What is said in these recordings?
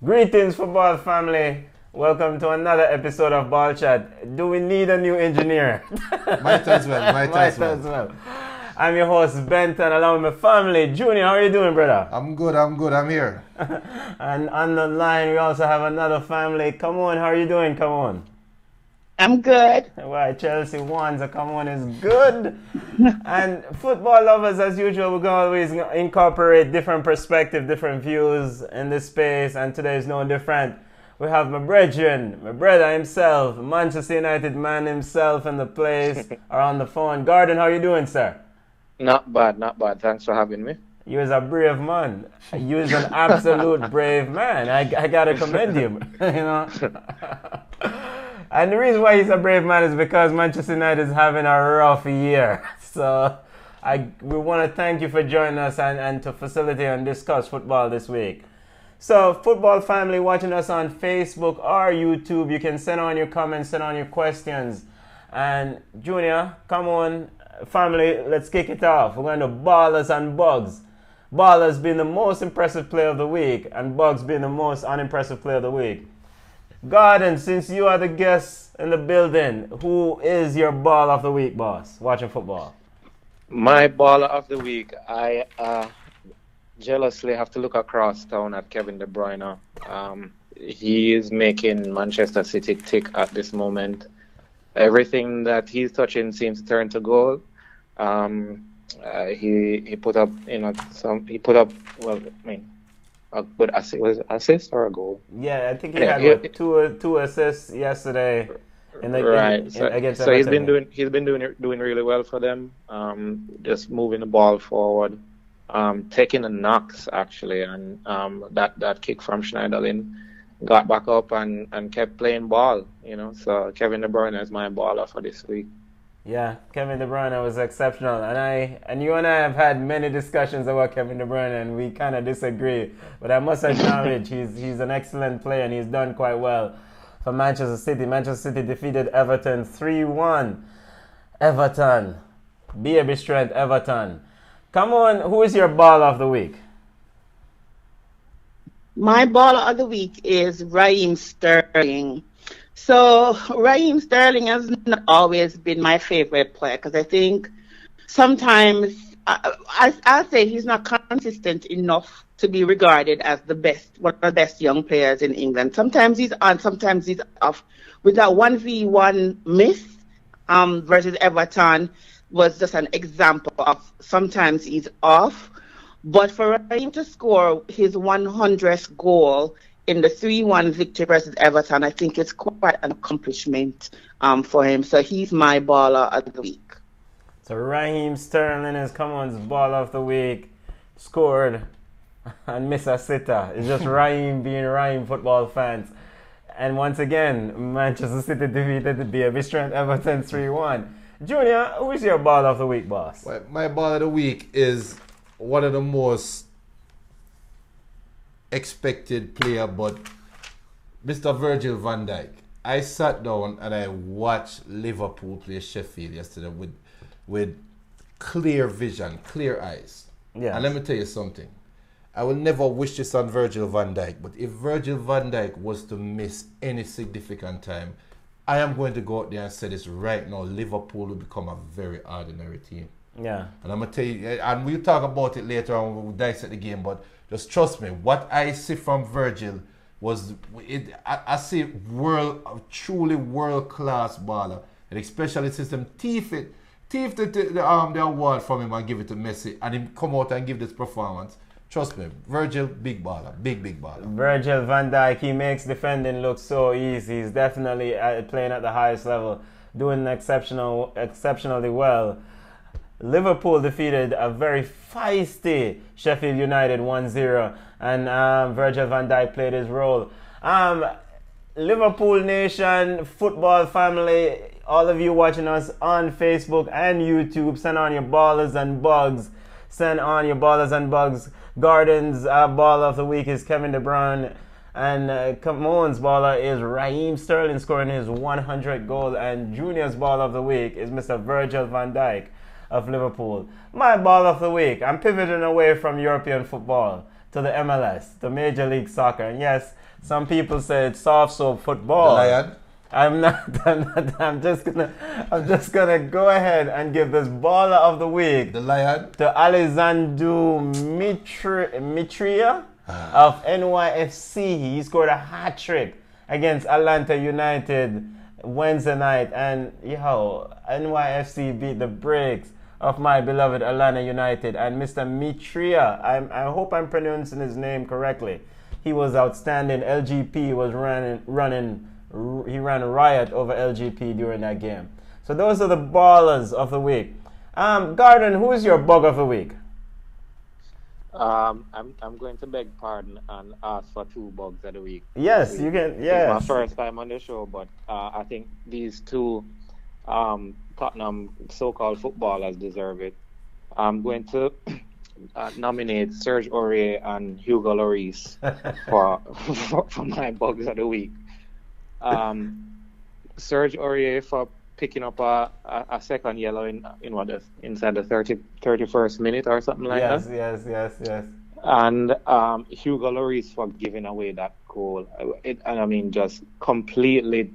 Greetings, football family. Welcome to another episode of Ball Chat. Do we need a new engineer? Might as well. Might as well. I'm your host, Benton, along with my family. Junior, how are you doing, brother? I'm good. I'm here. And on the line, we also have another family. Come on, how are you doing? Come on. I'm good. Why, Chelsea won, so come on is good. And football lovers, as usual, we're going to always incorporate different perspectives, different views in this space, and today is no different. We have my brother himself, Manchester United man himself in the place, or on the phone. Gordon, how are you doing, sir? Not bad. Thanks for having me. You is a brave man. You is an absolute brave man. I gotta commend you, you know. And the reason why he's a brave man is because Manchester United is having a rough year. So we want to thank you for joining us and to facilitate and discuss football this week. So football family watching us on Facebook or YouTube, you can send on your comments, send on your questions. And Junior, come on, family, let's kick it off. We're going to Ballers and Bugs. Ballers being the most impressive player of the week and Bugs being the most unimpressive player of the week. Gordon, since you are the guest in the building, who is your ball of the week, boss, watching football? My baller of the week, I jealously have to look across town at Kevin De Bruyne. He is making Manchester City tick at this moment. Everything that he's touching seems to turn to goal. He put up, a good assist or a goal. Yeah, I think he had two assists yesterday. Against so he's been doing really well for them. Just moving the ball forward, taking the knocks actually, and that kick from Schneiderlin got back up and kept playing ball. So Kevin De Bruyne is my baller for this week. Yeah, Kevin De Bruyne was exceptional, and you and I have had many discussions about Kevin De Bruyne, and we kind of disagree. But I must acknowledge he's an excellent player, and he's done quite well for Manchester City. Manchester City defeated Everton 3-1. Everton, baby strength Everton. Come on, who is your baller of the week? My baller of the week is Raheem Sterling. So Raheem Sterling has not always been my favorite player because I think sometimes I'll say he's not consistent enough to be regarded as one of the best young players in England. Sometimes he's on, sometimes he's off. With that 1v1 miss versus Everton was just an example of sometimes he's off. But for him to score his 100th goal in the 3-1 victory versus Everton, I think it's quite an accomplishment for him. So he's my baller of the week. So Raheem Sterling is Common's baller of the week. Scored and miss a sitter. It's just Raheem being Raheem, football fans. And once again, Manchester City defeated the baby strength Everton 3-1. Junior, who is your baller of the week, boss? Well, my baller of the week is one of the most expected player, but Mr. Virgil van Dijk. I sat down and I watched Liverpool play Sheffield yesterday with clear vision, clear eyes. Yes. And let me tell you something. I will never wish this on Virgil van Dijk, but if Virgil van Dijk was to miss any significant time, I am going to go out there and say this right now, Liverpool will become a very ordinary team. Yeah. And I'm going to tell you, and we'll talk about it later on when we dissect the game, but just trust me, what I see from Virgil was, I see truly world-class baller. And especially since them thief the award from him and give it to Messi, and him come out and give this performance. Trust me, Virgil, big baller, big baller. Virgil van Dijk, he makes defending look so easy. He's definitely playing at the highest level, doing exceptionally well. Liverpool defeated a very feisty Sheffield United 1-0, and Virgil van Dijk played his role. Liverpool Nation, football family, all of you watching us on Facebook and YouTube, send on your ballers and bugs. Send on your ballers and bugs. Gordon's baller of the week is Kevin De Bruyne, and Camon's baller is Raheem Sterling scoring his 100th goal, and Junior's baller of the week is Mr. Virgil van Dijk of Liverpool. My ball of the week, I'm pivoting away from European football to the MLS, the Major League Soccer. And yes, Some people say it's soft soap The football. Lion. I'm not. I'm just gonna go ahead and give this baller of the week The Lion. to Alexandru Mitria of NYFC. He scored a hat trick against Atlanta United Wednesday night, and NYFC beat the brakes of my beloved Atlanta United. And Mr. Mitria, I hope I'm pronouncing his name correctly. He was outstanding. LGP was he ran riot over LGP during that game. So those are the ballers of the week. Garden, who is your bug of the week? I'm going to beg pardon and ask for 2 bugs of the week. Yes, you can. It's Yes. my first time on the show, but I think these 2 Tottenham so-called footballers deserve it. I'm going to nominate Serge Aurier and Hugo Lloris for my bugs of the week. Serge Aurier for picking up a second yellow inside the 31st minute or something like that. Yes. And Hugo Lloris for giving away that goal. Just completely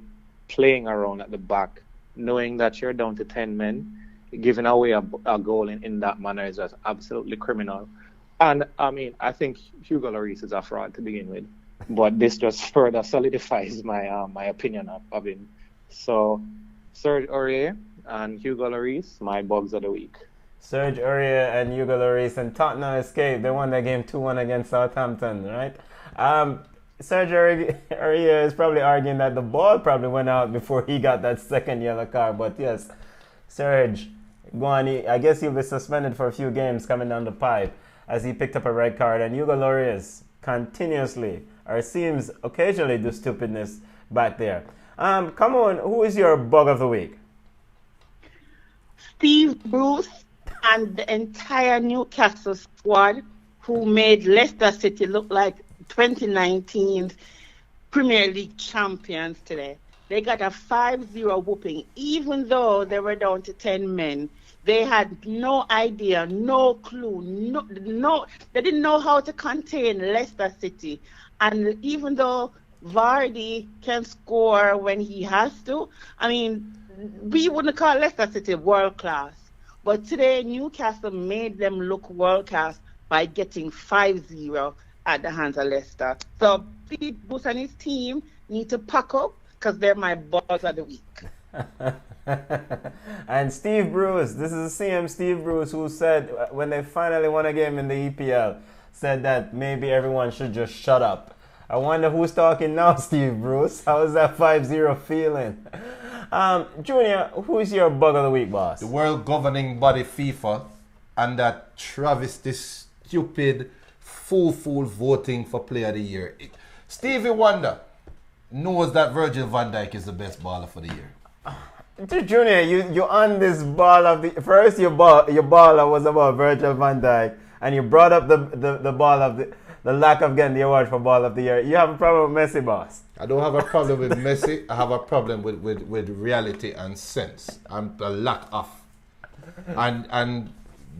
playing around at the back, knowing that you're down to 10 men, giving away a goal in that manner is just absolutely criminal. And I think Hugo Lloris is a fraud to begin with, but this just further solidifies my opinion of him. So Serge Aurier and Hugo Lloris, my bugs of the week. Serge Aurier and Hugo Lloris, and Tottenham escaped. They won that game 2-1 against Southampton, right? Serge Aurier is probably arguing that the ball probably went out before he got that second yellow card. But yes, Serge, go on. I guess he'll be suspended for a few games coming down the pipe as he picked up a red card. And Hugo Lloris continuously, or seems occasionally, do stupidness back there. Come on, who is your bug of the week? Steve Bruce and the entire Newcastle squad, who made Leicester City look like 2019's Premier League champions today. They got a 5-0 whooping, even though they were down to 10 men. They had no idea, no clue, no. They didn't know how to contain Leicester City. And even though Vardy can score when he has to, we wouldn't call Leicester City world class. But today, Newcastle made them look world class by getting 5-0 at the hands of Leicester. So Steve Bruce and his team need to pack up because they're my balls of the week. And Steve Bruce, this is the same Steve Bruce who said when they finally won a game in the EPL, said that maybe everyone should just shut up. I wonder who's talking now, Steve Bruce. How is that 5-0 feeling? Junior, who's your bug of the week, boss? The world governing body FIFA and that travesty, stupid, fool voting for player of the year. Stevie Wonder knows that Virgil van Dijk is the best baller for the year. Junior, you on this ball of the first your baller was about Virgil van Dijk, and you brought up the ball of the lack of getting the award for ball of the year. You have a problem with Messi, boss? I don't have a problem with Messi. I have a problem with reality and sense. I'm a lack of. And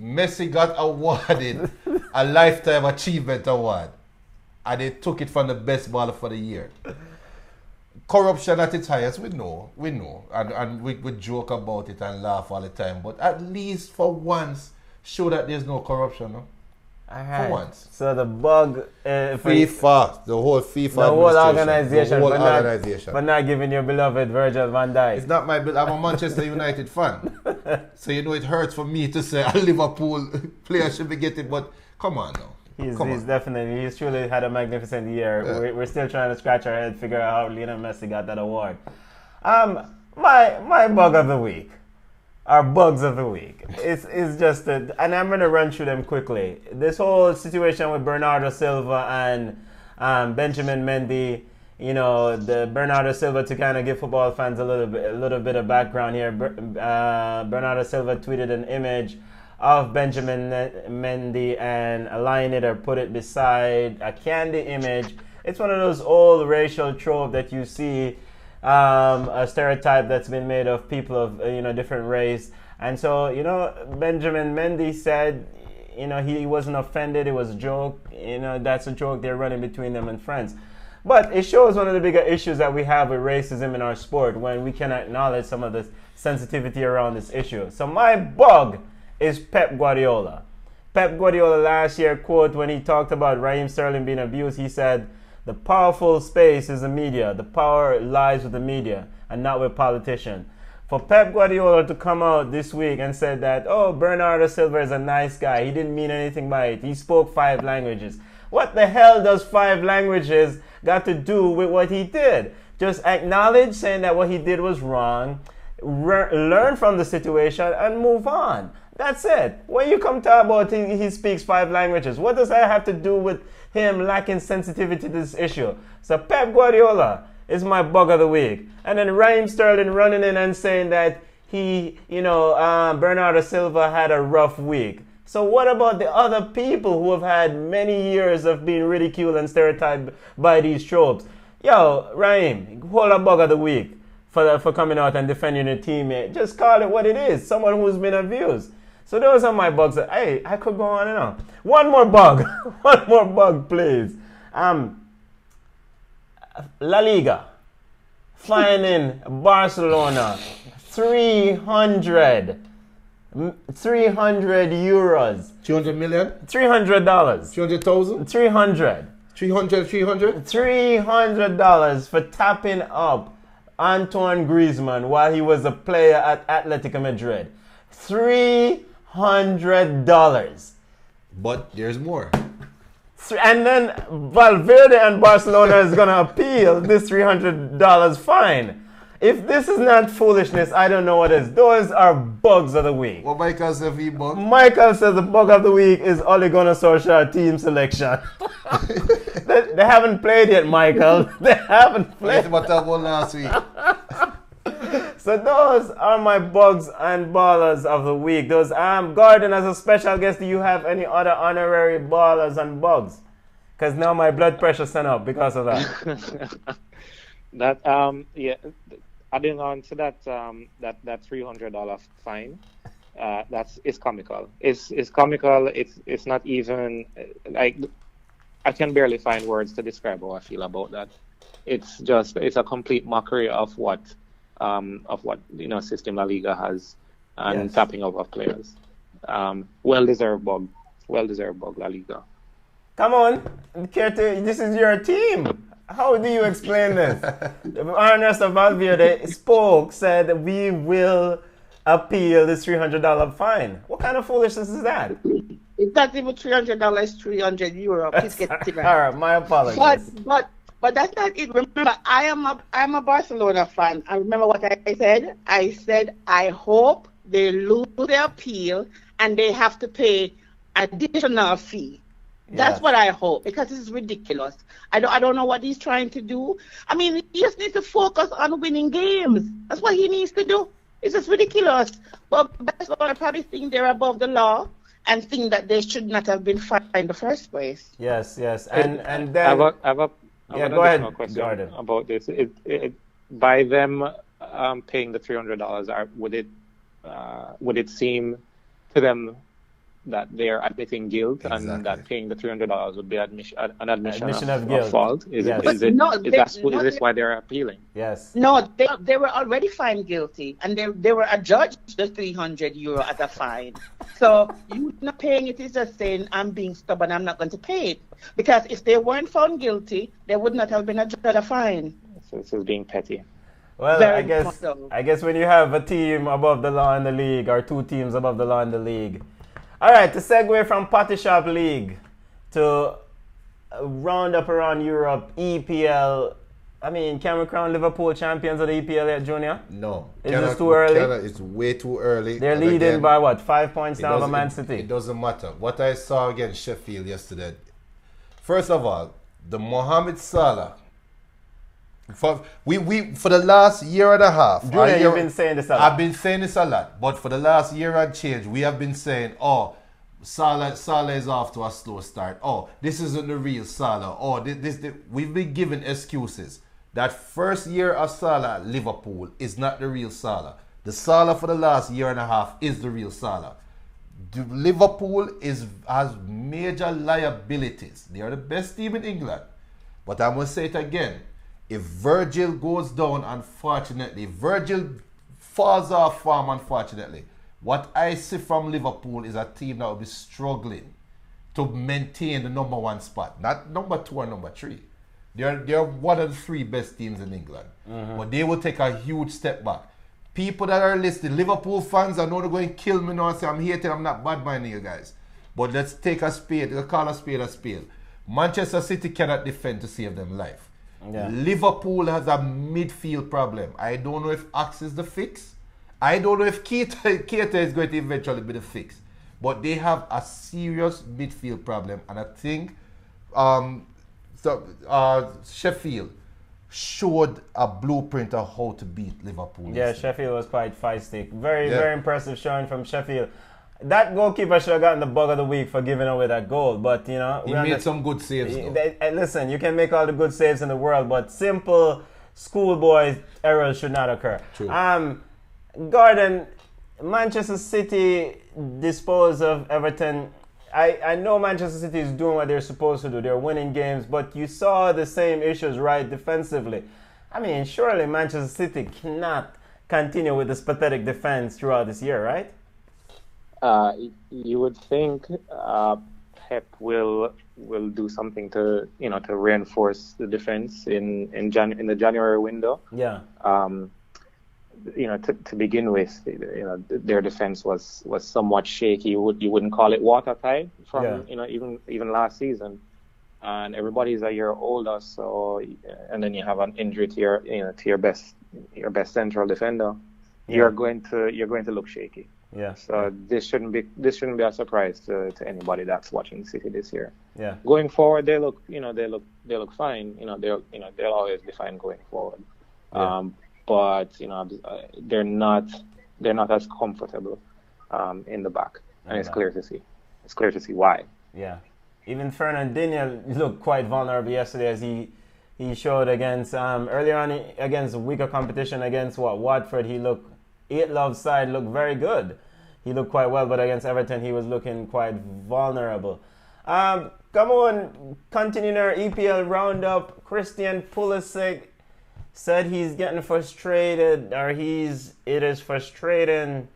Messi got awarded a Lifetime Achievement Award, and they took it from the best baller for the year. Corruption at its highest, we know, and we joke about it and laugh all the time. But at least for once, show that there's no corruption, no? All right. For once. So the bug, FIFA, the whole FIFA, the whole organization, but not giving your beloved Virgil van Dijk. It's not I'm a Manchester United fan, so you know it hurts for me to say a Liverpool player should be getting. But come on now. He's truly had a magnificent year. Yeah. We're still trying to scratch our head, figure out how Lionel Messi got that award. My bug of the week, our bugs of the week, is just and I'm going to run through them quickly. This whole situation with Bernardo Silva and Benjamin Mendy. You know, the Bernardo Silva, to kind of give football fans a little bit of background here. Bernardo Silva tweeted an image of Benjamin Mendy and align it or put it beside a candy image. It's one of those old racial trope that you see, a stereotype that's been made of people of different race. And so Benjamin Mendy said he wasn't offended. It was a joke. That's a joke they're running between them and friends. But it shows one of the bigger issues that we have with racism in our sport when we cannot acknowledge some of the sensitivity around this issue. So my bug is Pep Guardiola. Pep Guardiola last year, quote, when he talked about Raheem Sterling being abused, he said, "The powerful space is the media. The power lies with the media and not with politicians." For Pep Guardiola to come out this week and say that, oh, Bernardo Silva is a nice guy, he didn't mean anything by it, he spoke 5 languages. What the hell does 5 languages got to do with what he did? Just acknowledge saying that what he did was wrong, learn from the situation, and move on. That's it. When you come talk about he speaks 5 languages, what does that have to do with him lacking sensitivity to this issue? So Pep Guardiola is my bug of the week. And then Raheem Sterling running in and saying that Bernardo Silva had a rough week. So what about the other people who have had many years of being ridiculed and stereotyped by these tropes? Yo, Raheem, hold a bug of the week for coming out and defending your teammate. Just call it what it is. Someone who's been abused. So those are my bugs. Hey, I could go on and on. One more bug. One more bug, please. La Liga fining Barcelona 300 euros. 200 million? $300. 200,000? 300. 300? $300 for tapping up Antoine Griezmann while he was a player at Atletico Madrid. $300. But there's more. And then Valverde and Barcelona is going to appeal this $300 fine. If this is not foolishness, I don't know what is. Those are bugs of the week. What Michael says he bug? Michael says the bug of the week is Ole Gunnar Solskjaer team selection. they haven't played yet, Michael. They haven't played. About that one last week. So those are my bugs and ballers of the week. Those Gordon, as a special guest, do you have any other honorary ballers and bugs? Because now my blood pressure sent up because of that. Adding on to that that $300 fine, it's comical. It's comical. It's not even like I can barely find words to describe how I feel about that. It's a complete mockery of what system La Liga has and Yes. tapping up of players. Well deserved bug La Liga. Come on, this is your team. How do you explain this? Ernesto Valverde said that we will appeal this $300 fine. What kind of foolishness is that? It's not even $300, 300 euro. Please get it right. All right, my apologies. But that's not it. Remember, I'm a Barcelona fan. I remember what I said. I said I hope they lose their appeal and they have to pay additional fee. That's Yes. what I hope, because this is ridiculous. I don't know what he's trying to do. I mean, he just needs to focus on winning games. That's what he needs to do. It's just ridiculous. But Barcelona probably think they're above the law and think that they should not have been fined in the first place. Yes. And I then have an go additional ahead, question Gordon. about this. By them paying the $300, would it seem to them that they're admitting guilt Exactly. and that paying the $300 would be an admission of guilt. fault? Is Yes. this why they're appealing? Yes. No, they were already found guilty, and they were adjudged the 300 euro as a fine. So you not paying it is just saying, I'm being stubborn, I'm not going to pay it. Because if they weren't found guilty, they would not have been adjudged a fine. So this is being petty. Well, Very I guess much so. when you have a team above the law in the league, or 2 teams above the law in the league. All right, to segue from Potty Shop League to round up around Europe, EPL. I mean, can we crown Liverpool champions of the EPL yet, Junior? No. Is this too early? It's way too early. They're And leading again, by what, 5 points it down over doesn't- Man City? It doesn't matter. What I saw against Sheffield yesterday, first of all, the Mohamed Salah. For the last year and a half. Junior, you've been saying this a lot. I've been saying this a lot, but for the last year and change, we have been saying, oh, Salah is off to a slow start. Oh, this isn't the real Salah. Oh, we've been given excuses. That first year of Salah at Liverpool is not the real Salah. The Salah for the last year and a half is the real Salah. Liverpool has major liabilities. They are the best team in England. But I'm going to say it again. If Virgil goes down, unfortunately, Virgil falls off form, unfortunately. What I see from Liverpool is a team that will be struggling to maintain the number 1 spot. Not number 2 or number 3. They're one of the 3 best teams in England. But they will take a huge step back. People that are listening, Liverpool fans, I know they're going to kill me now and say I'm hating, I'm not bad minding you guys. But let's take a spade, let's call a spade a spade. Manchester City cannot defend to save them life. Yeah. Liverpool has a midfield problem. I don't know if Ox is the fix. I don't know if Keita is going to eventually be the fix. But they have a serious midfield problem. And I think Sheffield showed a blueprint of how to beat Liverpool. Yeah, Sheffield was quite feisty. Very impressive showing from Sheffield. That goalkeeper should have gotten the bug of the week for giving away that goal. But, you know, he made some good saves, though. Listen, you can make all the good saves in the world, but simple schoolboy errors should not occur. True. Gordon, Manchester City disposed of Everton. I know Manchester City is doing what they're supposed to do. They're winning games, but you saw the same issues right defensively. I mean, surely Manchester City cannot continue with this pathetic defense throughout this year, right? You would think Pep will do something to reinforce the defense in the January window. Yeah. To begin with, their defense was somewhat shaky. You wouldn't call it watertight from even last season, and everybody's a year older. So, and then you have an injury to your best central defender. Yeah. You're going to look shaky. Yeah. So this shouldn't be a surprise to anybody that's watching City this year. Yeah. Going forward, they look fine. They'll always be fine going forward. Yeah. But they're not as comfortable in the back, and it's clear to see. It's clear to see why. Yeah. Even Fernandinho looked quite vulnerable yesterday, as he showed against earlier on against a weaker competition against Watford. Love's side looked very good. He looked quite well, but against Everton he was looking quite vulnerable. Come on, continuing our EPL roundup. Christian Pulisic said he's getting frustrated, or it is frustrating.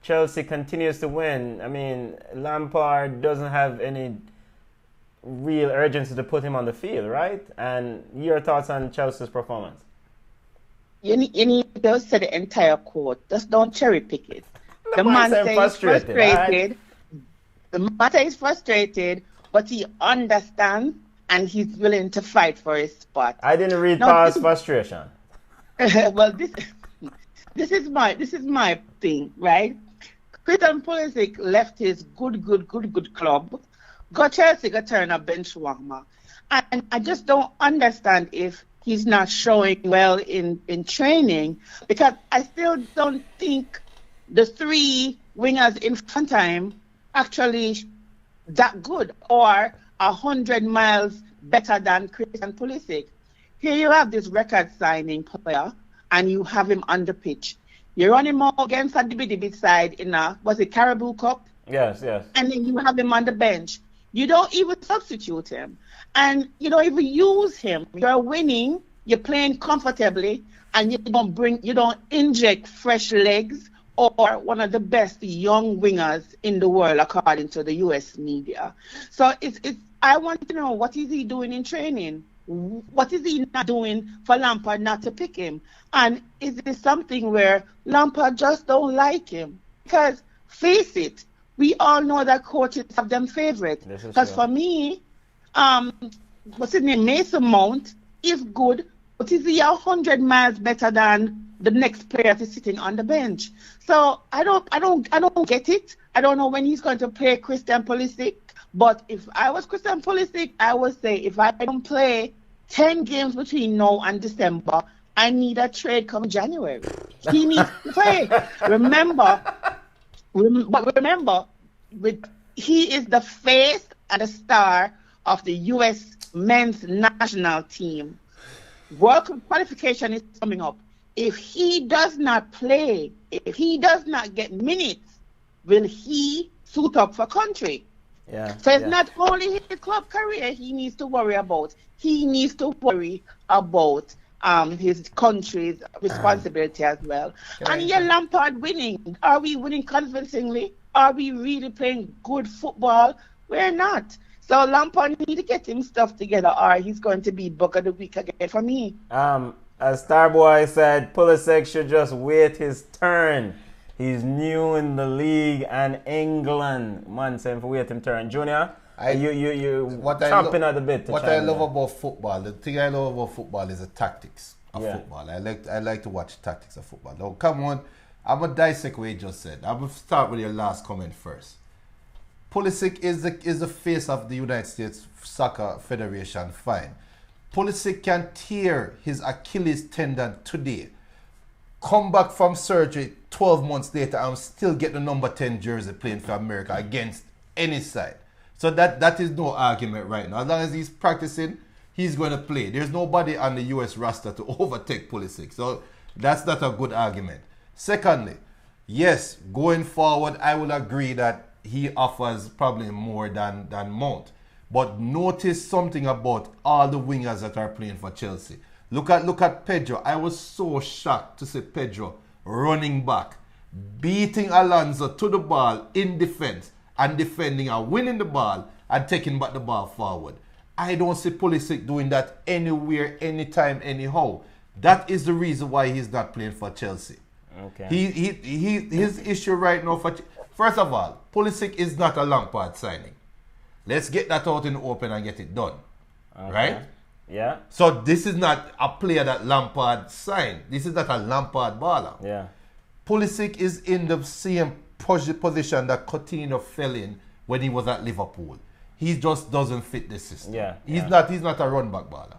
Chelsea continues to win. I mean, Lampard doesn't have any real urgency to put him on the field, right? And your thoughts on Chelsea's performance? You need to say the entire quote. Just don't cherry pick it. The man says he's frustrated. Right? The man is frustrated, but he understands and he's willing to fight for his spot. I didn't read past frustration. Well, this is my thing, right? Christian Pulisic left his good club, got Chelsea, got turn a bench warmer, and I just don't understand if he's not showing well in training, because I still don't think the 3 wingers in front of him actually that good or 100 miles better than Christian Pulisic. Here you have this record signing player and you have him on the pitch. You run him out against a DB side in Carabao Cup? Yes. And then you have him on the bench. You don't even substitute him. And you don't even use him. You're winning, you're playing comfortably, and you don't inject fresh legs or one of the best young wingers in the world, according to the US media. So I want to know, what is he doing in training? What is he not doing for Lampard not to pick him? And is this something where Lampard just don't like him? Because face it, we all know that coaches have them favorite. Because for me, what's his name, Mason Mount is good, but is he 100 miles better than the next player that's sitting on the bench? So I don't get it. I don't know when he's going to play Christian Pulisic. But if I was Christian Pulisic, I would say if I don't play 10 games between now and December, I need a trade come January. He needs to play. Remember, he is the face and the star of the U.S. men's national team. World Cup qualification is coming up. If he does not play, if he does not get minutes, will he suit up for country? Yeah. So it's yeah. not only his club career he needs to worry about. He needs to worry about his country's responsibility as well. And yeah, Lampard winning. Are we winning convincingly? Are we really playing good football? We're not. So Lampard need to get him stuff together, or he's going to be Book of the Week again for me. As Starboy said, Pulisic should just wait his turn. He's new in the league and England. Man, saying for wait him turn. Junior, you chomping at the bit. What I love about football, the thing I love about football is the tactics of football. I like to watch the tactics of football. Now, come on, I'm going to dissect what you just said. I'm going to start with your last comment first. Pulisic is the face of the United States Soccer Federation, fine. Pulisic can tear his Achilles tendon today, come back from surgery 12 months later and still get the number 10 jersey playing for America against any side. So that is no argument right now. As long as he's practicing, he's going to play. There's nobody on the US roster to overtake Pulisic. So that's not a good argument. Secondly, yes, going forward, I will agree that he offers probably more than Mount. But notice something about all the wingers that are playing for Chelsea. Look at Pedro. I was so shocked to see Pedro running back, beating Alonso to the ball in defense and defending and winning the ball and taking back the ball forward. I don't see Pulisic doing that anywhere, anytime, anyhow. That is the reason why he's not playing for Chelsea. Okay. His issue right now first of all, Pulisic is not a Lampard signing. Let's get that out in the open and get it done. Okay. Right? Yeah. So this is not a player that Lampard signed. This is not a Lampard baller. Yeah. Pulisic is in the same position that Coutinho fell in when he was at Liverpool. He just doesn't fit the system. Yeah. He's not a run back baller.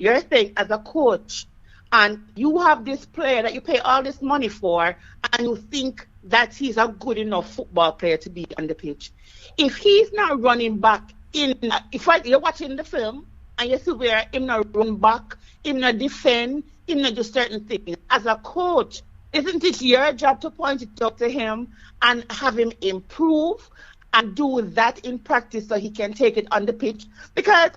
You're saying as a coach, and you have this player that you pay all this money for, and you think that he's a good enough football player to be on the pitch. If he's not running back you're watching the film and you see where him not run back, him not defend, him not do certain things. As a coach, isn't it your job to point it out to him and have him improve and do that in practice so he can take it on the pitch? Because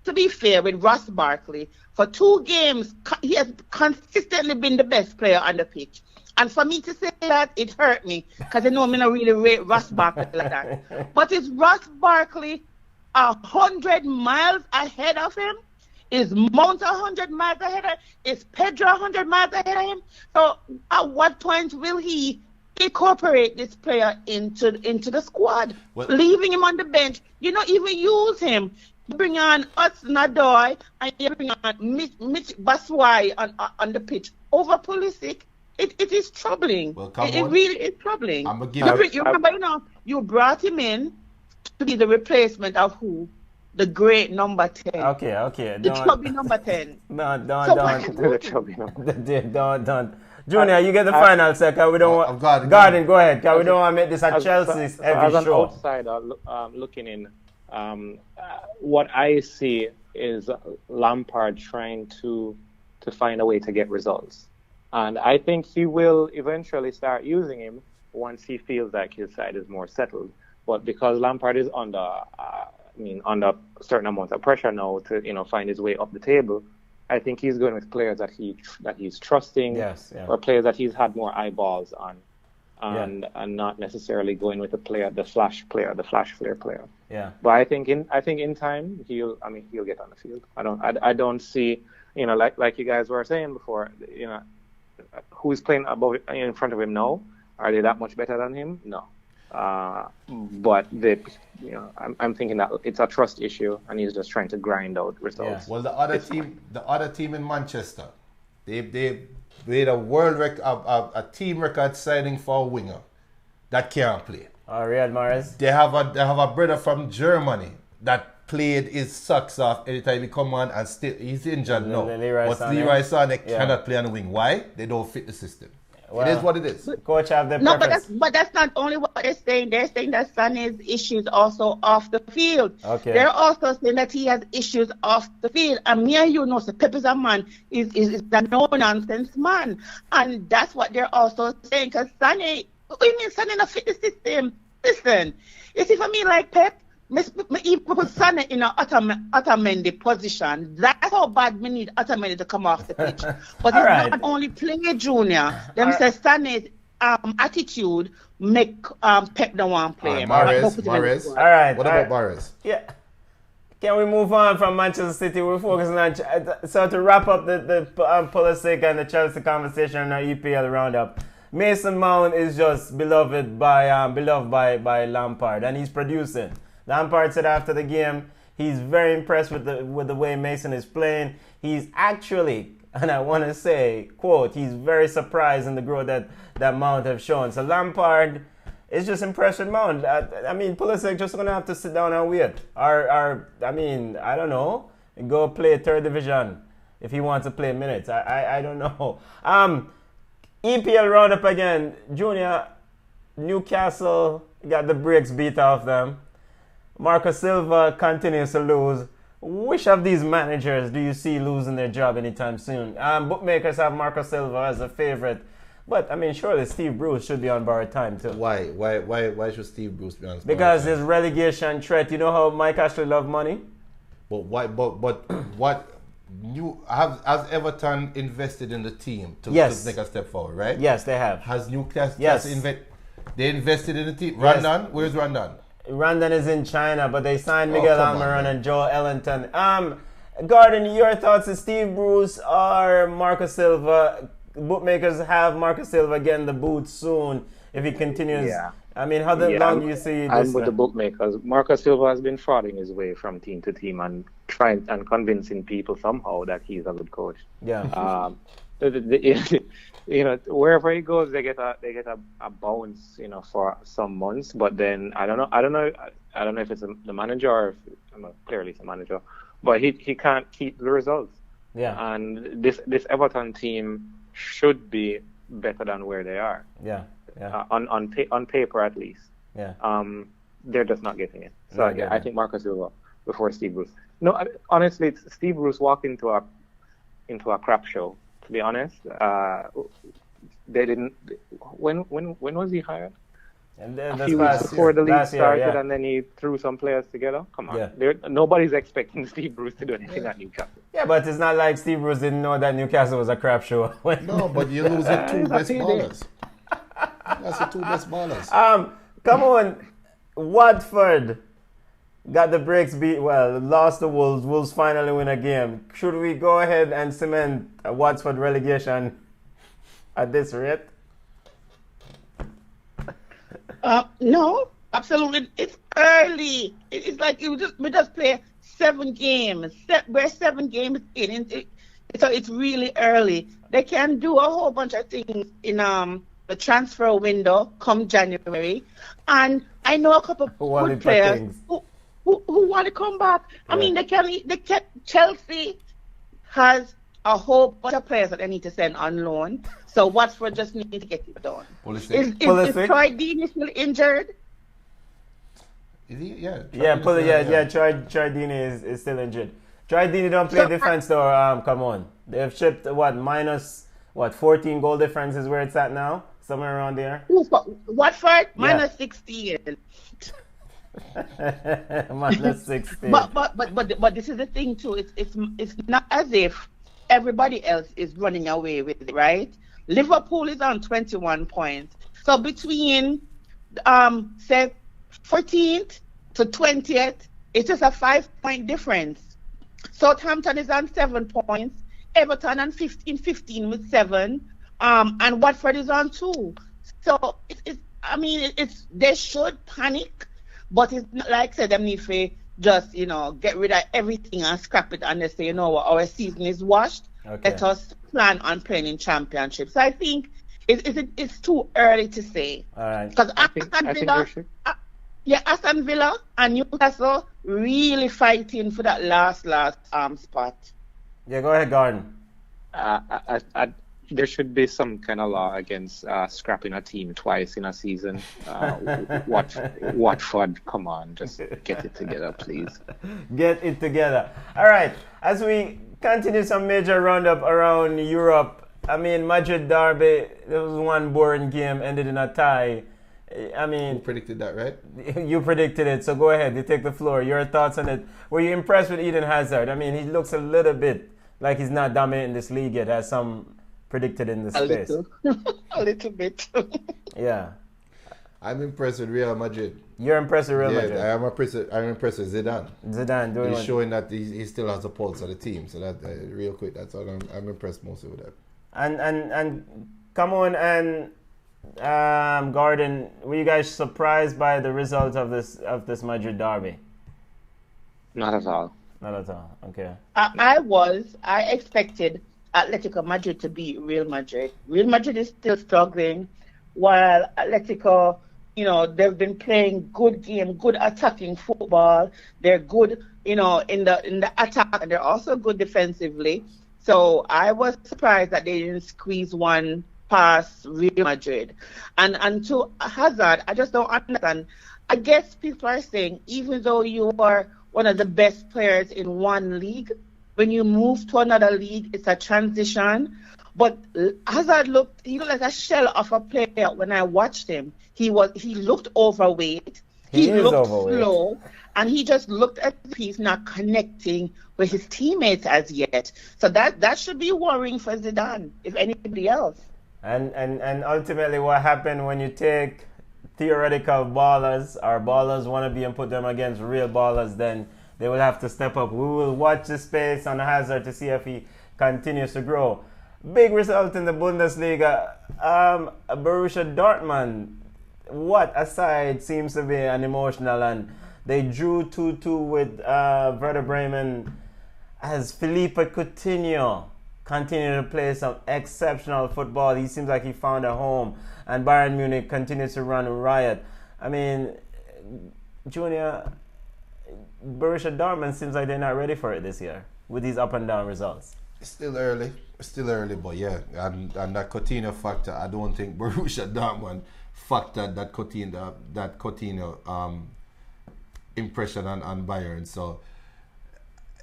to be fair with Ross Barkley, for 2 games, he has consistently been the best player on the pitch. And for me to say that, it hurt me, because I know I'm not really rate Ross Barkley like that. But is Ross Barkley 100 miles ahead of him? Is Mount 100 miles ahead of him? Is Pedro 100 miles ahead of him? So at what point will he incorporate this player into the squad? Leaving him on the bench, you don't even use him. You bring on Hudson-Odoi and you bring on Mitch Batshuayi on the pitch over Pulisic. It is troubling. Well, it really is troubling. I'm gonna give you remember, you brought him in to be the replacement of who? The great number 10. Okay. The chubby number 10. Don't. The chubby number. Don't. Junior, you get the final say, because we don't want... Garden, go ahead, because we don't want to make this a Chelsea's heavy show. As an outsider looking in, what I see is Lampard trying to find a way to get results. And I think he will eventually start using him once he feels like his side is more settled. But because Lampard is under a certain amount of pressure now to find his way up the table, I think he's going with players that he's trusting, or players that he's had more eyeballs on, and not necessarily going with the flash flair player. Yeah. But I think in time he'll get on the field. I don't see like you guys were saying before, who's playing in front of him now? Are they that much better than him? No. But I'm thinking that it's a trust issue, and he's just trying to grind out results. Yeah. Well, the other team in Manchester, they made a team record signing for a winger that can't play. Riyad Mahrez. They have a brother from Germany that played his socks off every time he come on, and still he's injured now. Leroy Sané cannot play on the wing. Why? They don't fit the system. It is what it is. Coach have their No, preference. but that's not only what they're saying. They're saying that Sonny's issues also off the field. Okay. They're also saying that he has issues off the field. And me and you know, so Pep is a man, is a no-nonsense man. And that's what they're also saying. Because Sonny, what do you mean Sonny not fit the system? Listen, you see, for me, like Pep, me even put Sonny in an Otamendi position. That's how bad we need Otamendi to come off the pitch. But All it's right. not only play Junior. Them All say Sonny's attitude make Pep don't want to play him. Mahrez. All right. What all about right. Mahrez? Yeah. Can we move on from Manchester City? We're focusing on so to wrap up the Pulisic and the Chelsea conversation in our EPL roundup. Mason Mount is just beloved by Lampard, and he's producing. Lampard said after the game he's very impressed with the way Mason is playing. He's actually, and I want to say, quote, he's very surprised in the growth that Mount have shown. So Lampard is just impressed with Mount. I mean, Pulisic just going to have to sit down and wait. Or, I mean, I don't know, go play third division if he wants to play minutes. I don't know. EPL roundup again. Junior, Newcastle got the brakes beat off them. Marco Silva continues to lose. Which of these managers do you see losing their job anytime soon? Bookmakers have Marco Silva as a favorite, but I mean, surely Steve Bruce should be on borrowed time too. Why should Steve Bruce be on? Because his relegation threat. You know how Mike Ashley love money. But why? But what? Has Everton invested in the team to make a step forward, right? Yes, they have. Has Newcastle Yes. They invested in the team? Yes. Randon? Where's Randon? Randon is in China, but they signed Miguel come on, Almiron man. and Joe Ellington. Gordon, your thoughts is Steve Bruce or Marco Silva? Bookmakers have Marco Silva getting the boot soon if he continues. Yeah. I mean, how long do you see this? I'm with the bookmakers. Marcus Silva has been frauding his way from team to team and trying and convincing people somehow that he's a good coach. Yeah. You know, wherever he goes, they get a bounce, you know, for some months. But then I don't know if it's the manager or clearly it's the manager, but he can't keep the results. Yeah. And this Everton team should be better than where they are. Yeah. Yeah. On paper at least. Yeah. They're just not getting it. So Not getting I it. think Marcus Silva before Steve Bruce. No, honestly, Steve Bruce walked into a crap show. To be honest, they didn't. When was he hired? And then A few weeks before the league started, and then he threw some players together. Come on, Yeah. nobody's expecting Steve Bruce to do anything at Newcastle. Yeah, but it's not like Steve Bruce didn't know that Newcastle was a crap show. No, but you're losing two he's best a ballers. That's the two best ballers. Come on, Watford got the brakes beat. Well, lost the Wolves. Wolves finally win a game. Should we go ahead and cement a Watford relegation at this rate? No, absolutely. It's early. It's like we just play 7 games. We're 7 games in. So it's really early. They can do a whole bunch of things in the transfer window come January. And I know a couple of good players who want to come back. I mean, Chelsea has a whole bunch of players that they need to send on loan. So Watford just need to get it done. Is Troy Deeney still injured? Is he? Yeah. Troy Deeney is still injured. Troy Deeney don't play defense though. Come on, they've shipped minus 14 goal difference is where it's at now, somewhere around there. Watford minus 16. Minus 16. But this is the thing too. It's not as if everybody else is running away with it, right? Liverpool is on 21 points. So between say 14th to 20th, it's just a 5-point difference. Southampton is on 7 points. Everton on 15 with 7. And Watford is on 2. So they should panic, but it's not like I said, them need to just, get rid of everything and scrap it and they say, what, our season is washed. Okay. Let us plan on playing in championships. So I think it's too early to say. All right. Because Aston Villa and Newcastle really fighting for that last spot. Yeah, go ahead, Gordon. there should be some kind of law against scrapping a team twice in a season. Watford, come on, just get it together, please. Get it together. All right, as we continue some major roundup around Europe, I mean, Madrid derby, there was one boring game, ended in a tie. I mean, Who predicted that, right? you predicted it, so go ahead. You take the floor. Your thoughts on it. Were you impressed with Eden Hazard? I mean, he looks a little bit like he's not dominating this league yet, as some predicted in the space. A little bit. Yeah. I'm impressed with Real Madrid. You're impressed with Real Madrid. Yeah, I'm impressed with Zidane. Zidane doing He's what? showing that he still has the pulse of the team. So that real quick, that's all I'm impressed mostly with that. And come on, and Gordon, were you guys surprised by the result of this Madrid derby? Not at all. Not at all. Okay. I expected Atletico Madrid to beat Real Madrid. Real Madrid is still struggling, while Atletico, they've been playing good game, good attacking football. They're good, in the attack, and they're also good defensively. So I was surprised that they didn't squeeze one past Real Madrid. And to Hazard, I just don't understand. I guess people are saying, even though you are one of the best players in one league, when you move to another league, it's a transition. But Hazard looked like a shell of a player when I watched him. He looked overweight. He looked overweight. slow, and he just looked as if he's not connecting with his teammates as yet. So that should be worrying for Zidane, if anybody else. And ultimately, what happened when you take theoretical ballers, or ballers wannabe, and put them against real ballers, then they will have to step up. We will watch the space on Hazard to see if he continues to grow. Big result in the Bundesliga. Borussia Dortmund, what aside, seems to be an emotional, and they drew 2-2 with Werder Bremen, as Philippe Coutinho continued to play some exceptional football. He seems like he found a home, and Bayern Munich continues to run riot. I mean, Junior, Borussia Dortmund seems like they're not ready for it this year with these up and down results. It's still early, but yeah, and that Coutinho factor, I don't think Borussia Dortmund factored that Coutinho impression on Bayern. So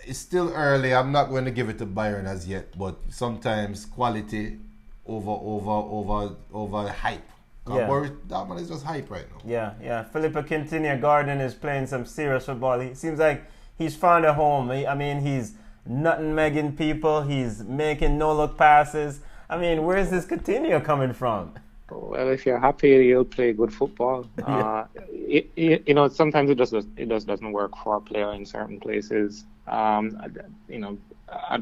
it's still early. I'm not going to give it to Bayern as yet, but sometimes quality over hype. Yeah. Dortmund is just hype right now. Yeah. Philippe Coutinho Gordon is playing some serious football. He seems like he's found a home. He's nutmegging people. He's making no-look passes. I mean, where's this Coutinho coming from? Well, if you're happy, you'll play good football. Yeah. Sometimes it just doesn't work for a player in certain places. At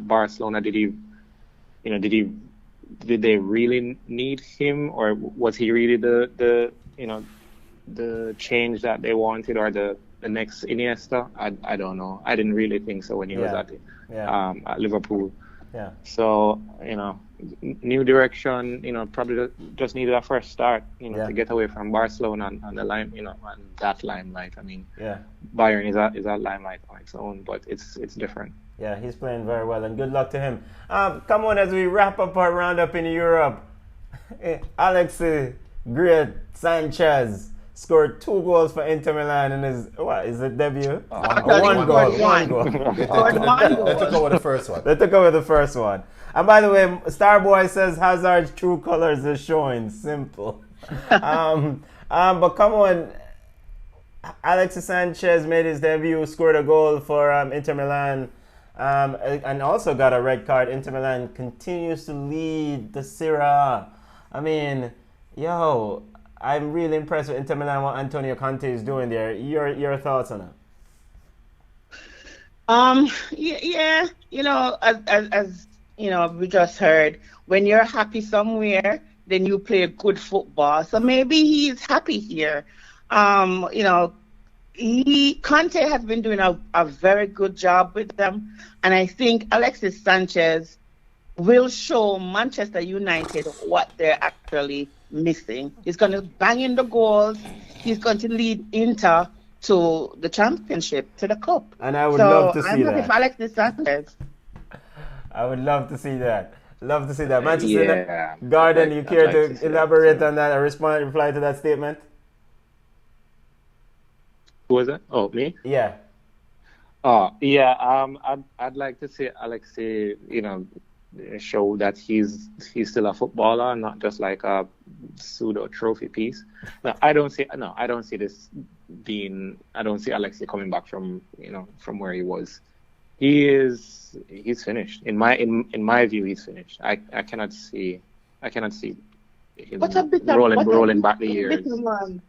Barcelona, did they really need him, or was he really the change that they wanted, or the next Iniesta? I don't know. I didn't really think so when he was at Liverpool. Yeah. So new direction. Probably just needed a fresh start. To get away from Barcelona and the lime. And that limelight. Bayern is a limelight on its own, but it's different. Yeah, he's playing very well, and good luck to him. Come on, as we wrap up our roundup in Europe, Alexis Great Sanchez scored 2 goals for Inter Milan in his debut? One goal. They took over the first one. They took over the first one. And by the way, Starboy says Hazard's true colors is showing. Simple. But come on, Alexis Sanchez made his debut, scored a goal for Inter Milan, and also got a red card. Inter Milan continues to lead the Serie A. I mean, I'm really impressed with Inter Milan, what Antonio Conte is doing there. Your thoughts on it? As we just heard, when you're happy somewhere, then you play good football. So maybe he's happy here. Conte has been doing a very good job with them, and I think Alexis Sanchez will show Manchester United what they're actually missing. He's going to bang in the goals. He's going to lead Inter to the championship, to the cup. And I would love to see I'm that. happy for Alexis Sanchez. I would love to see that. Love to see that. Manchester Yeah. Garden, you care I'd like to see elaborate that. on that or reply to that statement? Who was it? Oh, me? Yeah. Oh, yeah. I'd like to see Alexei, show that he's still a footballer, not just like a pseudo trophy piece. No, I don't see this being. I don't see Alexei coming back from where he was. He's finished. In my view, he's finished. I cannot see What a him bitter, rolling back the years. bitter man.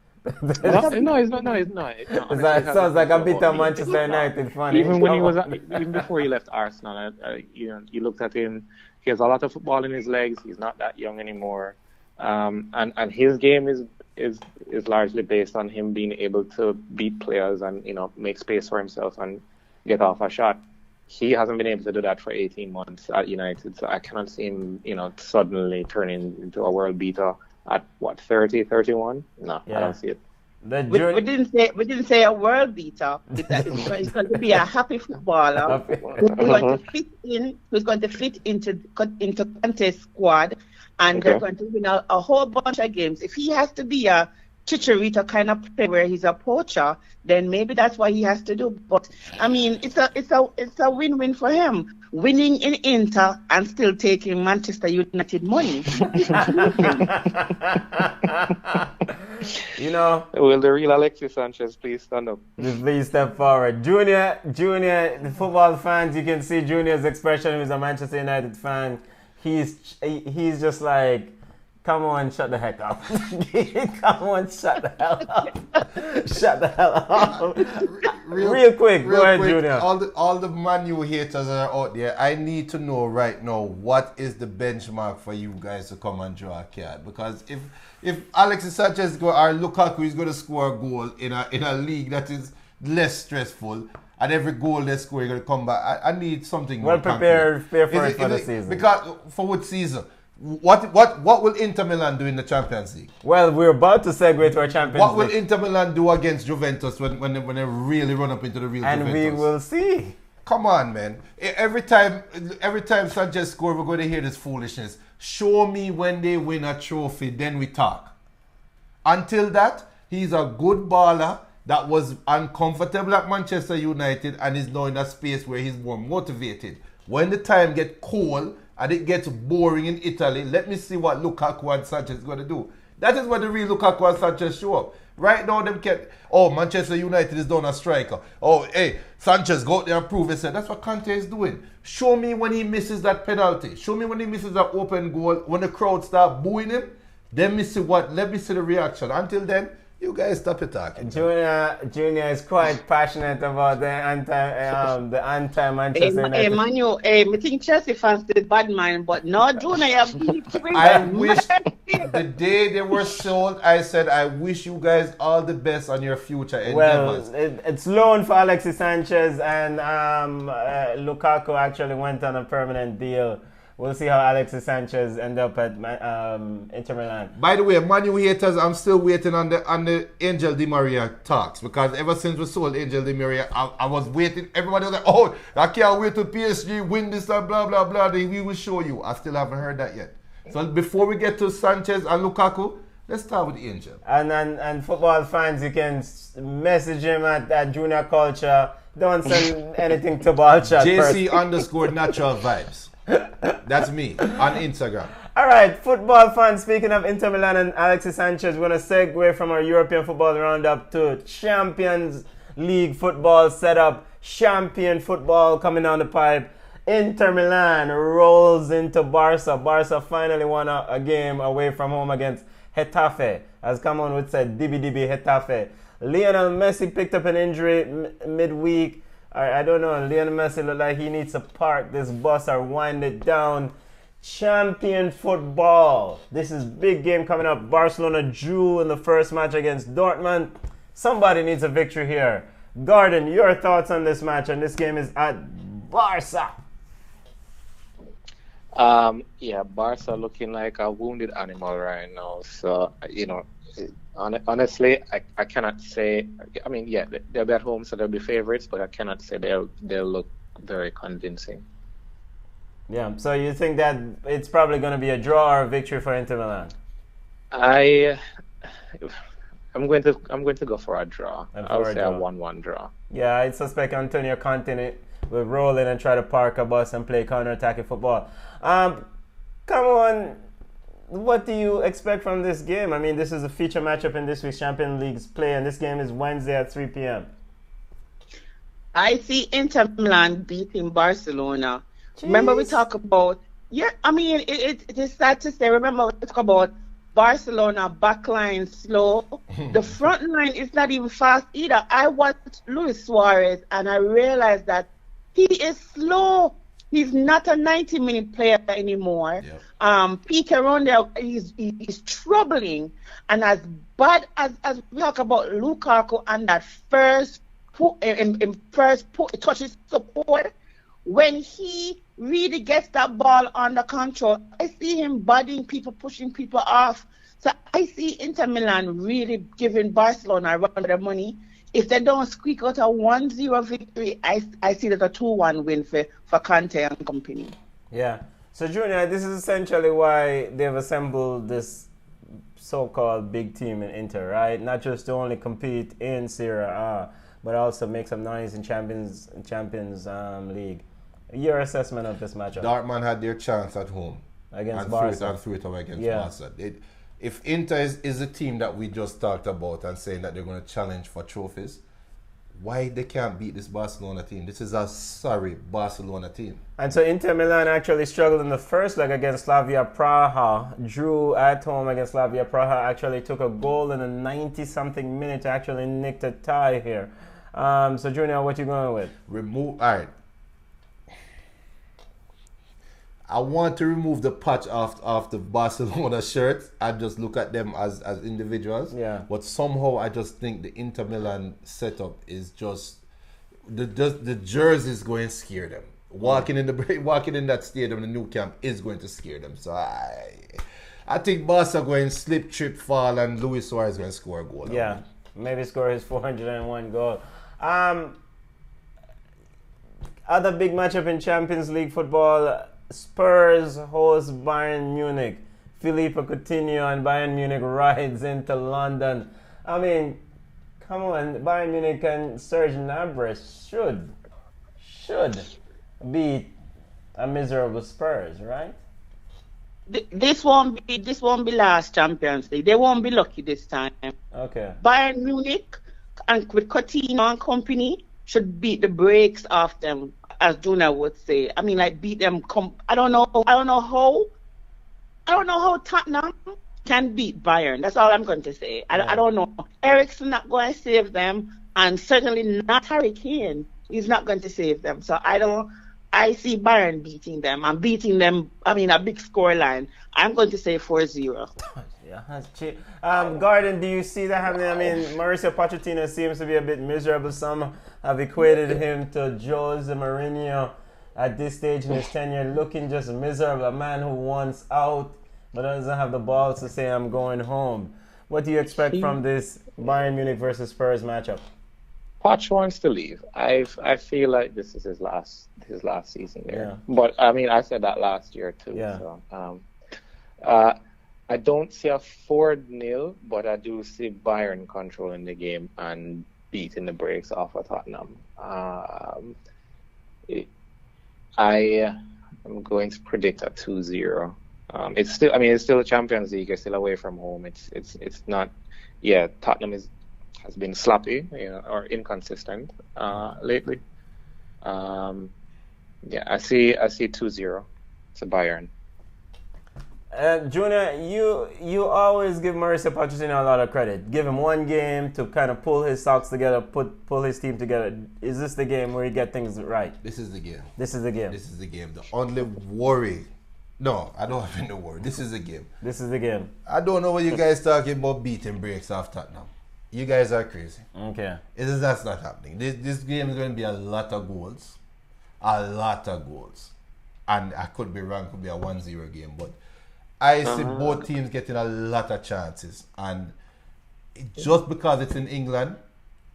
No, no, he's not. No, he's not. No, honestly, It sounds like a nothing to do bitter about me. Manchester United fan. Even when he was, Come on. even before he left Arsenal, you looked at him. He has a lot of football in his legs. He's not that young anymore, and his game is largely based on him being able to beat players and make space for himself and get off a shot. He hasn't been able to do that for 18 months at United, so I cannot see him, suddenly turning into a world beater at what 30, 31. No, Yeah. I don't see it. The We journey. didn't say a world beater. He's going to be a happy footballer who's going to fit into Conte's squad, and they're Okay. going to win a whole bunch of games. If he has to be a Chicharito kind of player where he's a poacher, then maybe that's what he has to do. But I mean, it's a win-win for him. Winning in Inter and still taking Manchester United money. You know, Will the real Alexis Sanchez please stand up? please step forward. Junior, the football fans, you can see Junior's expression. He's a Manchester United fan. He's just like, come on, shut the heck up. Come on, shut the hell up. Shut the hell up. Real quick, go ahead, Junior. All the Man U haters that are out there, I need to know right now what is the benchmark for you guys to come and draw a card. Because if Alexis Sanchez or Lukaku is going to score a goal in a league that is less stressful, and every goal they score, you're going to come back. I need something Well more prepared concrete. for it for the season. Because for what season? What will Inter Milan do in the Champions League? Well, we're about to segue to our Champions What will League. Inter Milan do against Juventus when they really run up into the real And Juventus? we will see. Come on, man. Every time Sanchez scores, we're going to hear this foolishness. Show me when they win a trophy, then we talk. Until that, he's a good baller that was uncomfortable at Manchester United and is now in a space where he's more motivated. When the time gets cold and it gets boring in Italy, let me see what Lukaku and Sanchez is going to do. That is when the real Lukaku and Sanchez show up. Right now, Manchester United is down a striker. Oh, hey, Sanchez, go out there and prove himself. That's what Conte is doing. Show me when he misses that penalty. Show me when he misses that open goal. When the crowd start booing him, let me see the reaction. Until then, you guys stop it talking. Junior is quite passionate about the anti-Manchester United. Manu, I think Chelsea fans did bad man, but no, Junior, I wish the day they were sold, I said, I wish you guys all the best on your future endeavors. Well, it's loan for Alexis Sanchez, and Lukaku actually went on a permanent deal. We'll see how Alexis Sanchez end up at Inter Milan. By the way, Man U haters, I'm still waiting on the Angel Di Maria talks, because ever since we sold Angel Di Maria, I was waiting. Everybody was like, oh, I can't wait till PSG win this and blah, blah, blah. We will show you. I still haven't heard that yet. So before we get to Sanchez and Lukaku, let's start with Angel. And football fans, you can message him at Junior Culture. Don't send anything to Ballchat JC_natural vibes. That's me on Instagram. All right, football fans, speaking of Inter Milan and Alexis Sanchez, we're going to segue from our European football roundup to Champions League football setup. Champion football coming down the pipe. Inter Milan rolls into Barca. Barca finally won a game away from home against Getafe. As Camon would say, Dibi Getafe. Lionel Messi picked up an injury midweek. I don't know. Lionel Messi looked like he needs to park this bus or wind it down. Champion football. This is big game coming up. Barcelona drew in the first match against Dortmund. Somebody needs a victory here. Garden, your thoughts on this match? And this game is at Barca. Barca looking like a wounded animal right now. So, honestly, I cannot say. I mean, yeah, they'll be at home, so they'll be favorites, but I cannot say they'll look very convincing. Yeah. So you think that it's probably going to be a draw or a victory for Inter Milan? I I'm going to go for a draw. And I'll for a say a draw. 1-1 draw. Yeah, I suspect Antonio Conte will roll in and try to park a bus and play counter-attacking football. Come on, what do you expect from this game? I mean, this is a feature matchup in this week's Champions League's play, and this game is Wednesday at 3 p.m. I see Inter Milan beating Barcelona. Remember we Jeez. talk about, I mean, it is sad to say, remember we talk about Barcelona backline slow. The front line is not even fast either. I watched Luis Suarez and I realized that he is slow. He's not a 90-minute player anymore. Yep. Piqué around there is troubling. And as bad as we talk about Lukaku and that first touches support, when he really gets that ball under control, I see him bodying people, pushing people off. So I see Inter Milan really giving Barcelona a run for their money. If they don't squeak out a 1-0 victory, I see that a 2-1 win for Conte and company. Yeah. So, Junior, this is essentially why they've assembled this so-called big team in Inter, right? Not just to only compete in Serie A, but also make some noise in Champions League. Your assessment of this matchup Dortmund had their chance at home against and Barca? threw it away against Yeah. Barca. If Inter is the team that we just talked about and saying that they're going to challenge for trophies, why they can't beat this Barcelona team? This is a sorry Barcelona team. And so Inter Milan actually struggled in the first leg against Slavia Praha, drew at home against Slavia Praha, actually took a goal in a 90-something minute to actually nick the tie here. So, Junior, what you going with? All right. I want to remove the patch off the Barcelona shirt and just look at them as individuals. Yeah. But somehow I just think the Inter Milan setup is just the jerseys going to scare them. Walking in that stadium, the new camp is going to scare them. So I think Barca going slip, trip, fall, and Luis Suarez going to score a goal. Yeah, maybe score his 401 goal. Other big matchup in Champions League football. Spurs host Bayern Munich. Philippe Coutinho and Bayern Munich rides into London. I mean, come on, Bayern Munich and Serge Gnabry should beat a miserable Spurs, right? This won't be last Champions League. They won't be lucky this time. Okay. Bayern Munich and with Coutinho and company should beat the brakes off them, as Juna would say. I mean, like beat them. I don't know how Tottenham can beat Bayern. That's all I'm going to say. I don't know. Eriksen not going to save them, and certainly not Harry Kane. He's not going to save them. So I see Bayern beating them. I'm beating them. I mean, a big score line. I'm going to say 4-0. Yeah, Gordon, do you see that happening? I mean, Mauricio Pochettino seems to be a bit miserable. Some have equated him to Jose Mourinho at this stage in his tenure, looking just miserable. A man who wants out but doesn't have the balls to say, I'm going home. What do you expect from this Bayern Munich versus Spurs matchup? Poch wants to leave. I feel like this is his last season there. Yeah. But I mean, I said that last year too. Yeah. So, I don't see a 4-0, but I do see Bayern controlling the game and beating the brakes off of Tottenham. I am going to predict a 2-0. It's still a Champions League. It's still away from home. It's not. Yeah, Tottenham has been sloppy, or inconsistent lately. Yeah, I see 2-0 to Bayern. Junior, you always give Mauricio Pochettino a lot of credit. Give him one game to kind of pull his socks together, pull his team together. Is this the game where he get things right? This is the game. This is the game. This is the game. The only worry. No, I don't have any worry. This is the game. This is the game. I don't know what you guys talking about beating breaks off Tottenham. You guys are crazy. Okay. That's not happening. This game is going to be a lot of goals. A lot of goals. And I could be wrong, could be a 1-0 game, but I see both teams getting a lot of chances. And just because it's in England,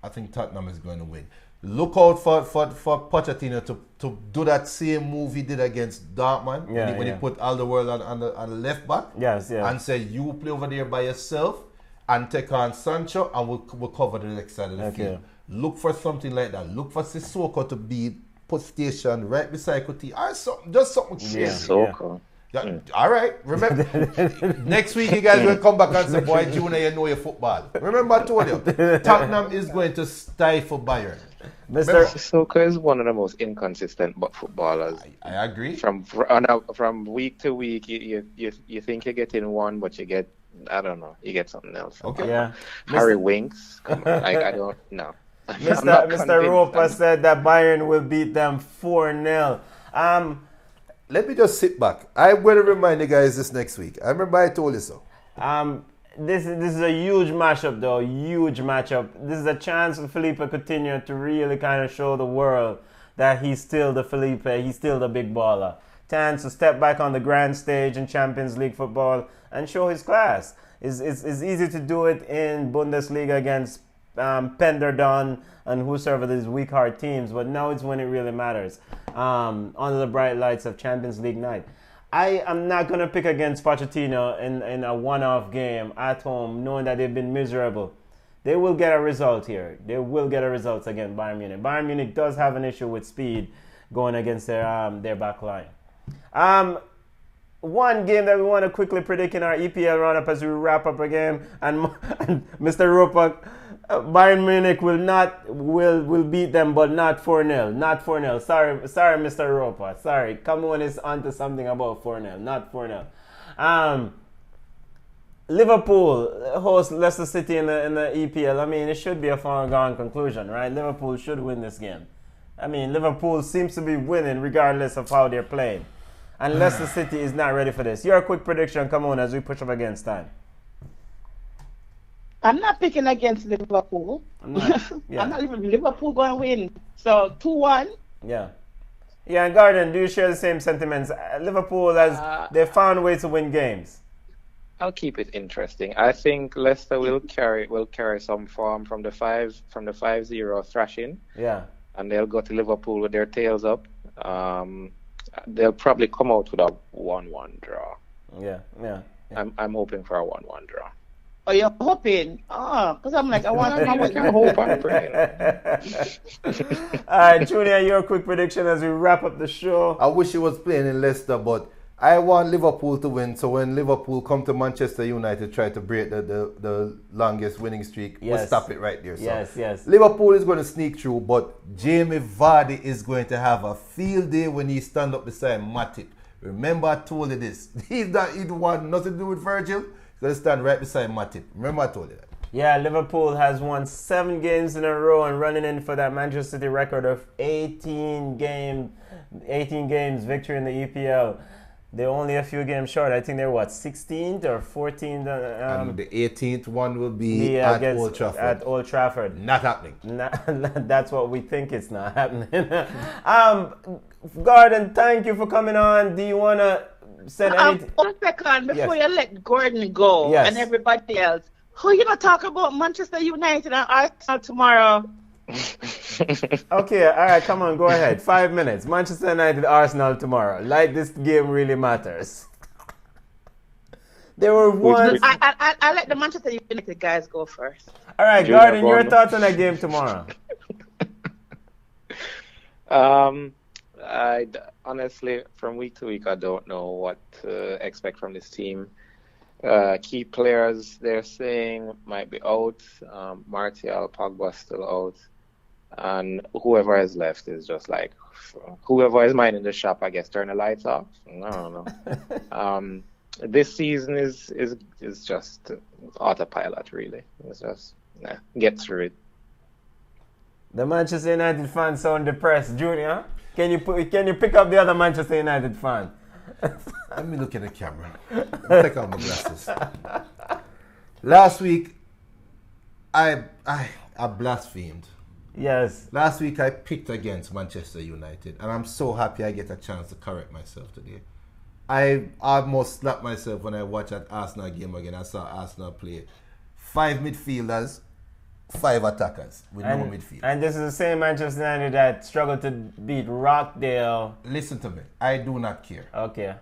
I think Tottenham is going to win. Look out for Pochettino to do that same move he did against Dortmund when he put Alderweireld on the left back. Yes, yes. And say, you play over there by yourself and take on Sancho and we'll cover the next side of the field. Look for something like that. Look for Sissoko to be put station right beside Coutinho. Or something, just something crazy. Sissoko. Yeah. All right, remember, next week you guys will come back and say, boy, Junior, you know your football. Remember I told you, Tottenham is going to stifle Bayern. Mr. Sissoko is one of the most inconsistent footballers. I agree. From week to week, you think you're getting one, but you get, I don't know, you get something else. Okay. Yeah. Harry Winks, come on, I don't know. Mr. Roper said that Bayern will beat them 4-0. Let me just sit back. I'm going to remind you guys this next week. I remember I told you so. This is a huge matchup, though. Huge matchup. This is a chance for Felipe Coutinho to really kind of show the world that he's still the Felipe. He's still the big baller. Chance to step back on the grand stage in Champions League football and show his class. It's easy to do it in Bundesliga against Penderdon and whosoever these weak hard teams, but now it's when it really matters. Under the bright lights of Champions League night. I am not going to pick against Pochettino in a one-off game at home, knowing that they've been miserable. They will get a result here. They will get a result against Bayern Munich. Bayern Munich does have an issue with speed going against their back line. One game that we want to quickly predict in our EPL roundup as we wrap up a game, and Mr. Roper, Bayern Munich will beat them, but not 4-0. Not 4-0. Sorry, Mr. Roper. Sorry. Cameroon is onto something about 4-0. Not 4-0. Liverpool host Leicester City in the EPL. I mean, it should be a foregone conclusion, right? Liverpool should win this game. I mean, Liverpool seems to be winning regardless of how they're playing. And Leicester City is not ready for this. Your quick prediction, come on, as we push up against time. I'm not picking against Liverpool. I'm not even Liverpool going to win. So 2-1. Yeah. Yeah, and Garden, do you share the same sentiments? Liverpool they found ways to win games. I'll keep it interesting. I think Leicester will carry some form from the 5-0 thrashing. Yeah. And they'll go to Liverpool with their tails up. They'll probably come out with a 1-1 draw. Yeah. I'm hoping for a 1-1 draw. Oh, you're hoping? Because I'm like, I want to hope I'm praying. All right, Junior, your quick prediction as we wrap up the show. I wish he was playing in Leicester, but I want Liverpool to win. So when Liverpool come to Manchester United, try to break the longest winning streak, we'll stop it right there. So yes. Liverpool is going to sneak through, but Jamie Vardy is going to have a field day when he stand up beside Matip. Remember I told you this. He want nothing to do with Virgil. He's going to stand right beside Matip. Remember I told you that. Yeah, Liverpool has won 7 games in a row and running in for that Manchester City record of 18 games victory in the EPL. They're only a few games short. I think they're 16th or 14th. And the 18th one will be at Old Trafford. At Old Trafford. Not happening. That's what we think it's not happening. Gordon, thank you for coming on. Do you want to say anything? 1 second before you let Gordon go and everybody else. Who you going to talk about Manchester United and Arsenal tomorrow? Okay, all right, come on, go ahead. 5 minutes. Manchester United, Arsenal tomorrow. Like this game really matters. There were one. I let the Manchester United guys go first. All right, Gordon, your thoughts on that game tomorrow? I honestly, from week to week, I don't know what to expect from this team. Key players they're saying might be out. Martial, Pogba still out. And whoever is left is just like, whoever is minding the shop, I guess, turn the lights off. I don't know. This season is just autopilot, really. It's just, get through it. The Manchester United fans sound depressed. Junior, can you pick up the other Manchester United fan? Let me look at the camera. Take out my glasses. Last week, I blasphemed. Yes. Last week I picked against Manchester United, and I'm so happy I get a chance to correct myself today. I almost slapped myself when I watched that Arsenal game again. I saw Arsenal play 5 midfielders 5 attackers with no midfield. And this is the same Manchester United that struggled to beat Rockdale. Listen to me. I do not care. Okay.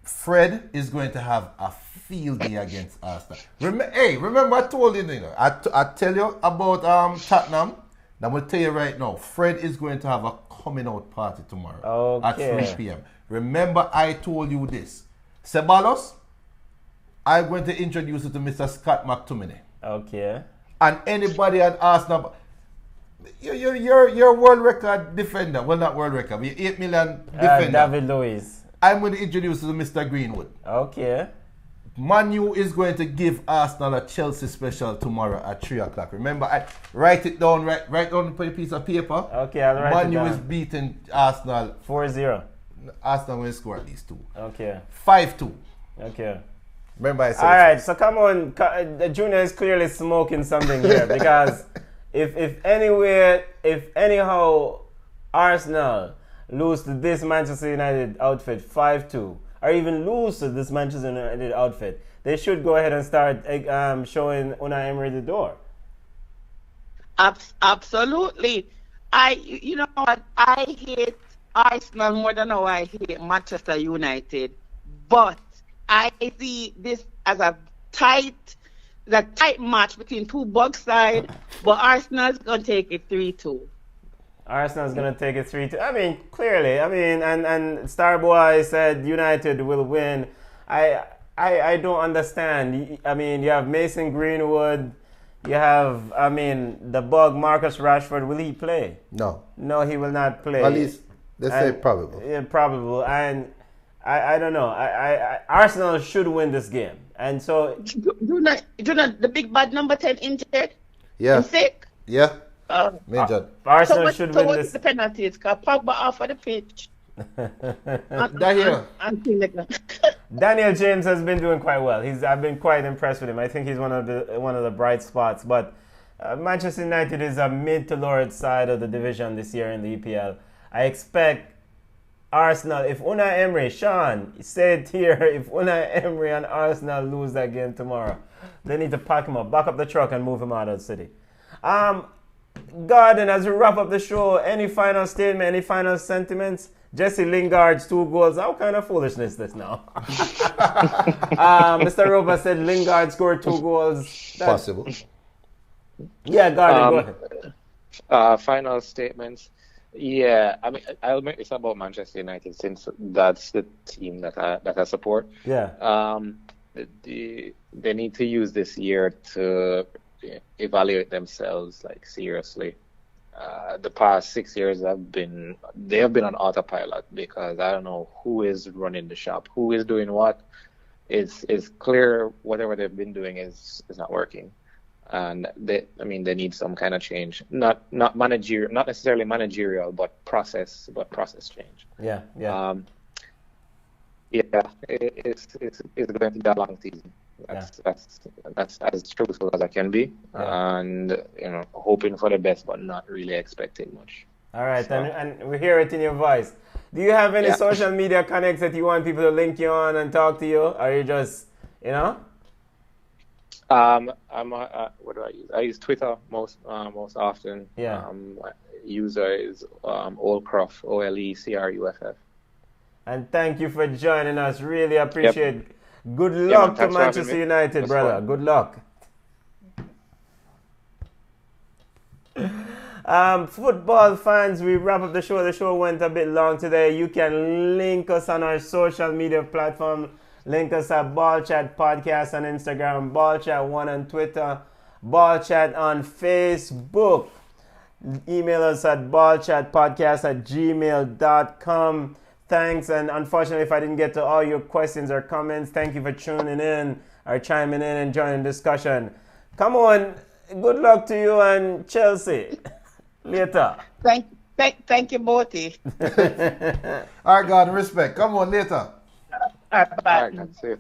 Fred is going to have a field day against Arsenal. Remember I told you, I tell you about Tottenham. I'm going to tell you right now, Fred is going to have a coming out party tomorrow at 3 p.m. Remember I told you this. Ceballos, I'm going to introduce you to Mr. Scott McTominay. Okay. And anybody at Arsenal, you're world record defender. Well, not world record, but you're 8 million defender. David Luiz. I'm going to introduce you to Mr. Greenwood. Okay. Manu is going to give Arsenal a Chelsea special tomorrow at 3 o'clock. Remember, I write it down, write down on a piece of paper. Okay, I'll write it down. Manu is beating Arsenal 4-0. Arsenal will score at least 2. Okay. 5-2. Okay. Remember I said. All right, so come on. Junior is clearly smoking something here because if anyhow Arsenal lose to this Manchester United outfit 5-2, or even lose to this Manchester United outfit, they should go ahead and start showing Unai Emery the door. Absolutely. You know what? I hate Arsenal more than how I hate Manchester United, but I see this as a tight match between two bug sides, but Arsenal's going to take it 3-2. Arsenal's going to take it 3-2. I mean, clearly. I mean, and Starboy said United will win. I don't understand. I mean, you have Mason Greenwood. You have, I mean, the bug Marcus Rashford. Will he play? No. No, he will not play. At least, they say probable. Yeah, probable. And I don't know. Arsenal should win this game. And so... Do not the big bad number 10 injured? Yeah. And sick? Yeah. Major. Arsenal should win this. So what's the penalties? Because Pogba off of the pitch. Daniel James has been doing quite well. I've been quite impressed with him. I think he's one of the bright spots. But Manchester United is a mid to lower side of the division this year in the EPL. I expect Arsenal, if Unai Emery, Sean said here, if Unai Emery and Arsenal lose that game tomorrow, they need to pack him up, back up the truck and move him out of the city. Gordon, as we wrap up the show, any final statement, any final sentiments? Jesse Lingard's 2 goals. How kind of foolishness is this now? Mr. Roper said Lingard scored 2 goals. Possible. Yeah, Gordon, go ahead. Final statements. Yeah, I mean, I'll make this about Manchester United since that's the team that I support. Yeah. They need to use this year to evaluate themselves seriously. The past 6 years they have been on autopilot because I don't know who is running the shop, who is doing what. It's clear whatever they've been doing is not working. And they need some kind of change, not necessarily managerial, but process change. Yeah. It's going to be a long season. That's as truthful as I can be, and hoping for the best, but not really expecting much. All right, so. and we hear it in your voice. Do you have any social media connects that you want people to link you on and talk to you, or you just, what do I use? I use Twitter most often. Yeah. My user is Olecruff, OLECRUFF. And thank you for joining us. Really appreciate it. Good luck to Manchester United, brother. Good luck. Football fans, we wrap up the show. The show went a bit long today. You can link us on our social media platform. Link us at Ball Chat Podcast on Instagram, Ball Chat 1 on Twitter, Ball Chat on Facebook. Email us at ballchatpodcast@gmail.com. Thanks, and unfortunately, if I didn't get to all your questions or comments, thank you for tuning in or chiming in and joining the discussion. Come on, good luck to you and Chelsea. Later. Thank you, Morty. All right, God, respect. Come on, later. All right, bye. All right, see you.